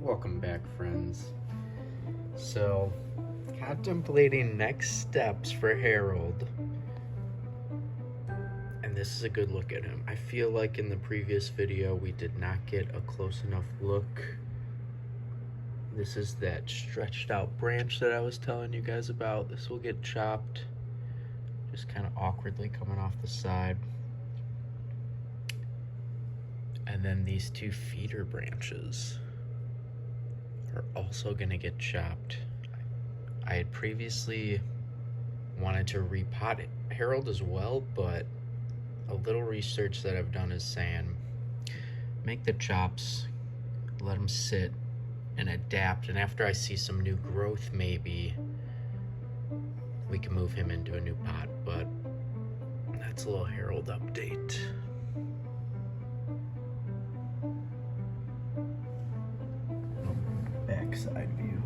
Welcome back, friends. So, contemplating next steps for Harold. And this is a good look at him. I feel like in the previous video we did not get a close enough look. This is that stretched out branch that I was telling you guys about. This will get chopped, just kind of awkwardly coming off the side. And then these two feeder branches are also gonna get chopped. I had previously wanted to repot it, Harold as well, but a little research that I've done is saying make the chops, let them sit and adapt, and after I see some new growth, maybe we can move him into a new pot. But that's a little Harold update. Backside view.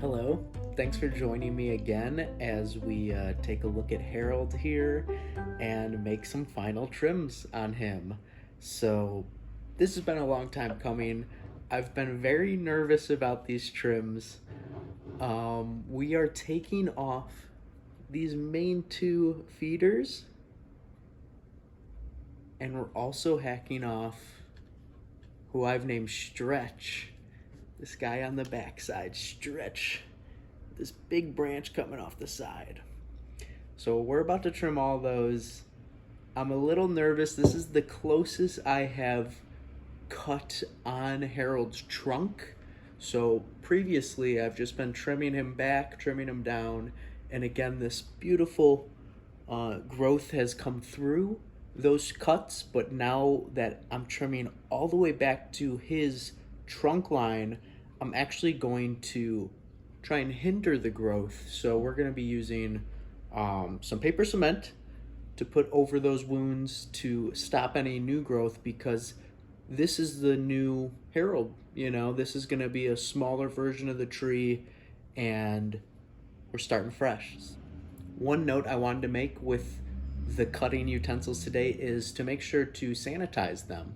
Hello, thanks for joining me again as we take a look at Harold here and make some final trims on him. So this has been a long time coming. I've been very nervous about these trims. We are taking off these main two feeders, and we're also hacking off who I've named Stretch. This guy on the backside, Stretch. This big branch coming off the side. So we're about to trim all those. I'm a little nervous. This is the closest I have cut on Harold's trunk. So previously I've just been trimming him back, trimming him down. And again, this beautiful growth has come through those cuts, but now that I'm trimming all the way back to his trunk line, I'm actually going to try and hinder the growth. So we're going to be using some paper cement to put over those wounds to stop any new growth, because this is the new Harold. You know, this is going to be a smaller version of the tree, and we're starting fresh. One note I wanted to make with the cutting utensils today is to make sure to sanitize them,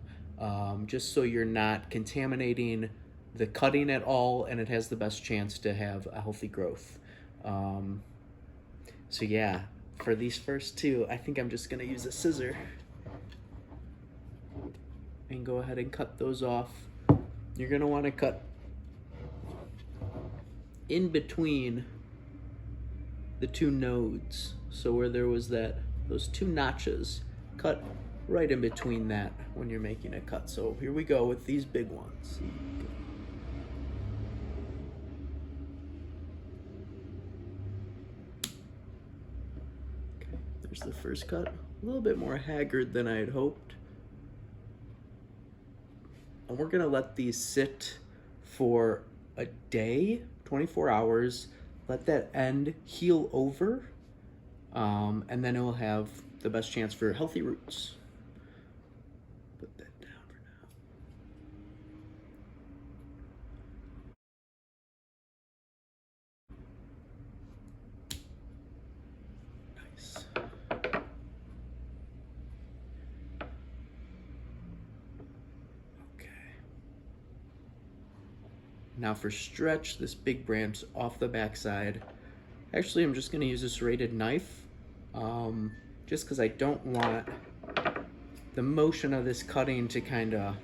just so you're not contaminating the cutting at all, and it has the best chance to have a healthy growth. So yeah, for these first two, I think I'm just gonna use a scissor and go ahead and cut those off. You're gonna wanna cut in between the two nodes. So where there was those two notches, cut right in between that when you're making a cut. So here we go with these big ones. Okay, there's the first cut. A little bit more haggard than I had hoped. And we're gonna let these sit for a day, 24 hours, let that end heal over, and then it will have the best chance for healthy roots. Put that down for now. Nice. Okay. Now for Stretch, this big branch off the backside. Actually, I'm just gonna use a serrated knife, just because I don't want the motion of this cutting to kind of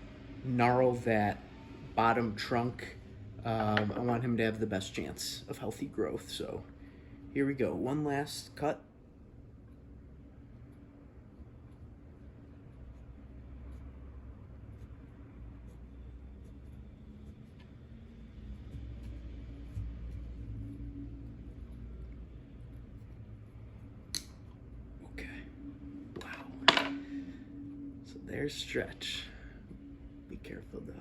gnarl that bottom trunk. I want him to have the best chance of healthy growth. So here we go, one last cut. There's Stretch. Be careful to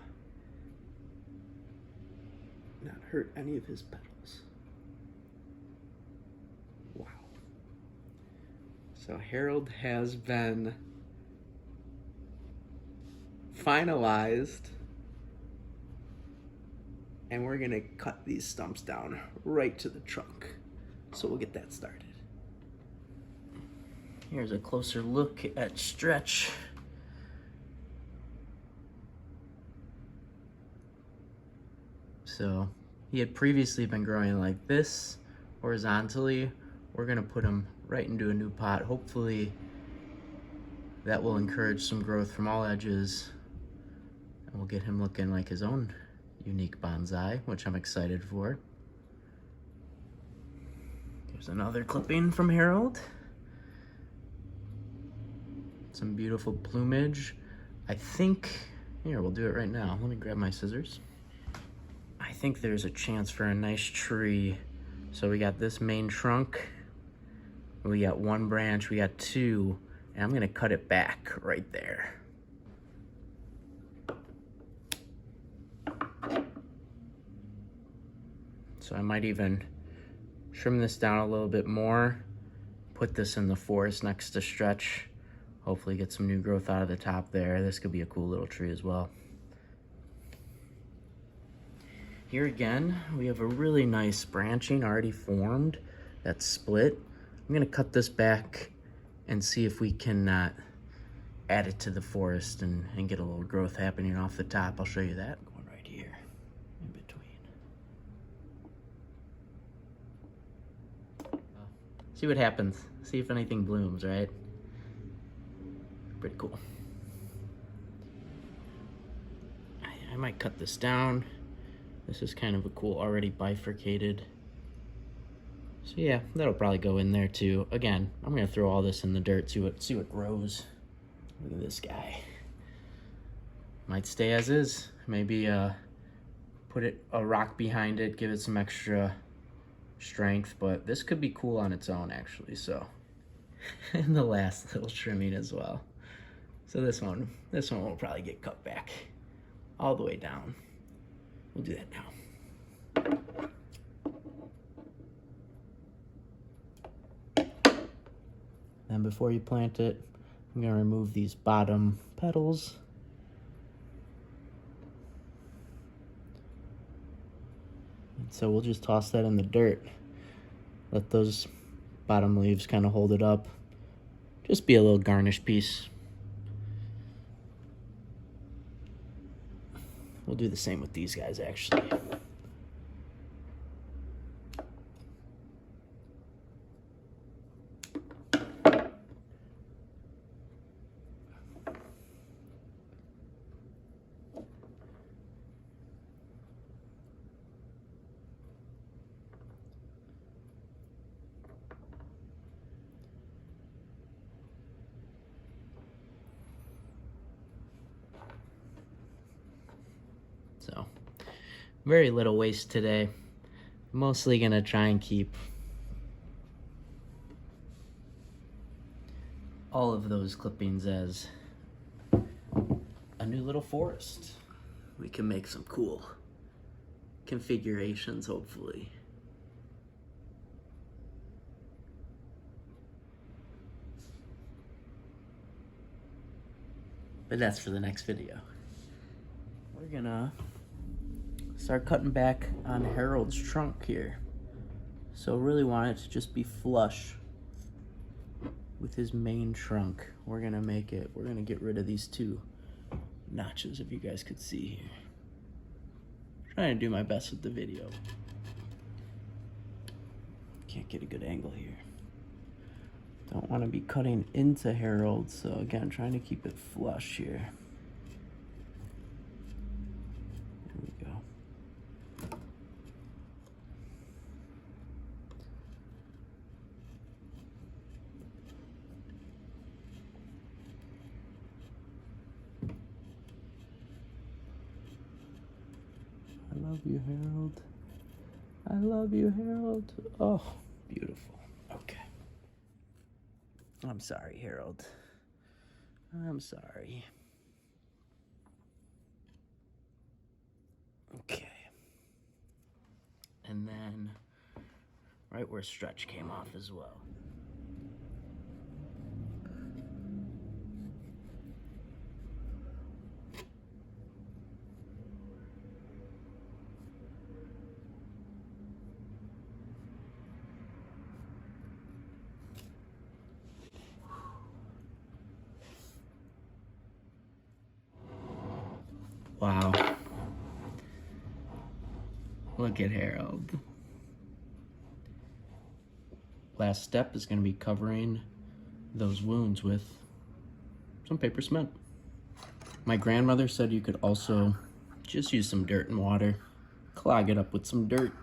not hurt any of his petals. Wow. So Harold has been finalized, and we're gonna cut these stumps down right to the trunk. So we'll get that started. Here's a closer look at Stretch. So he had previously been growing like this horizontally. We're gonna put him right into a new pot. Hopefully that will encourage some growth from all edges, and we'll get him looking like his own unique bonsai, which I'm excited for. There's another clipping from Harold. Some beautiful plumage. I think, here, we'll do it right now. Let me grab my scissors. I think there's a chance for a nice tree. So we got this main trunk, we got one branch, we got two, and I'm gonna cut it back right there. So I might even trim this down a little bit more, put this in the Forrest next to Stretch, hopefully get some new growth out of the top there. This could be a cool little tree as well. Here again, we have a really nice branching already formed that's split. I'm gonna cut this back and see if we can add it to the Forrest and get a little growth happening off the top. I'll show you that. Going right here, in between. See what happens. See if anything blooms, right? Pretty cool. I might cut this down. This is kind of a cool, already bifurcated. So yeah, that'll probably go in there too. Again, I'm gonna throw all this in the dirt, see what grows. Look at this guy. Might stay as is. Maybe put a rock behind it, give it some extra strength, but this could be cool on its own actually, so. And the last little trimming as well. So this one will probably get cut back all the way down. We'll do that now. Then before you plant it, I'm gonna remove these bottom petals. And so we'll just toss that in the dirt. Let those bottom leaves kind of hold it up. Just be a little garnish piece. We'll do the same with these guys actually. So, very little waste today. Mostly gonna try and keep all of those clippings as a new little Forrest. We can make some cool configurations, hopefully. But that's for the next video. We're gonna start cutting back on Harold's trunk here. So really want it to just be flush with his main trunk. We're gonna get rid of these two notches, if you guys could see here. Trying to do my best with the video. Can't get a good angle here. Don't want to be cutting into Harold, so again, trying to keep it flush here. There we go. I love you, Harold. I love you, Harold. Oh, beautiful. Okay. I'm sorry, Harold. I'm sorry. Okay. And then, right where Stretch came off as well. Wow. Look at Harold. Last step is going to be covering those wounds with some paper cement. My grandmother said you could also just use some dirt and water, clog it up with some dirt,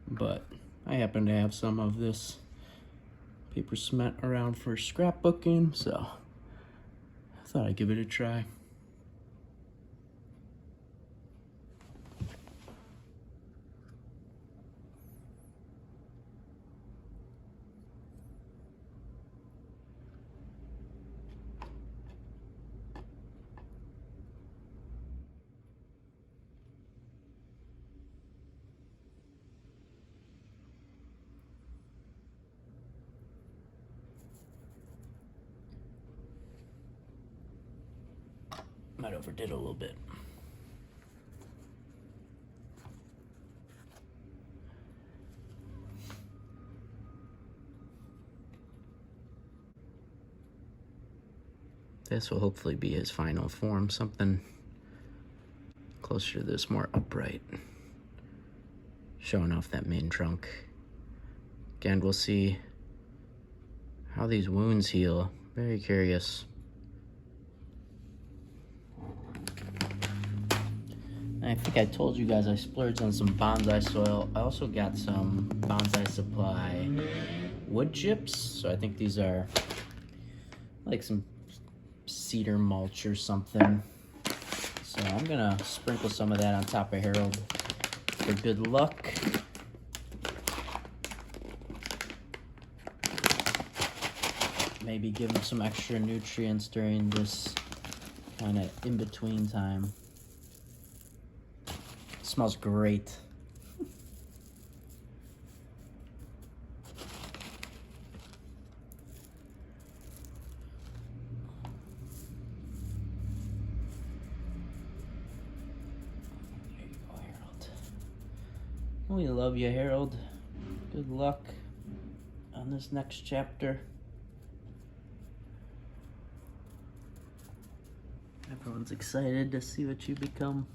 but I happen to have some of this paper cement around for scrapbooking, so I thought I'd give it a try. Might overdid a little bit. This will hopefully be his final form, something closer to this, more upright, showing off that main trunk. Again, we'll see how these wounds heal. Very curious. I think I told you guys I splurged on some bonsai soil. I also got some Bonsai Supply wood chips. So I think these are like some cedar mulch or something. So I'm gonna sprinkle some of that on top of Harold for good luck. Maybe give him some extra nutrients during this kind of in-between time. Smells great. There you go, Harold. We love you, Harold. Good luck on this next chapter. Everyone's excited to see what you become.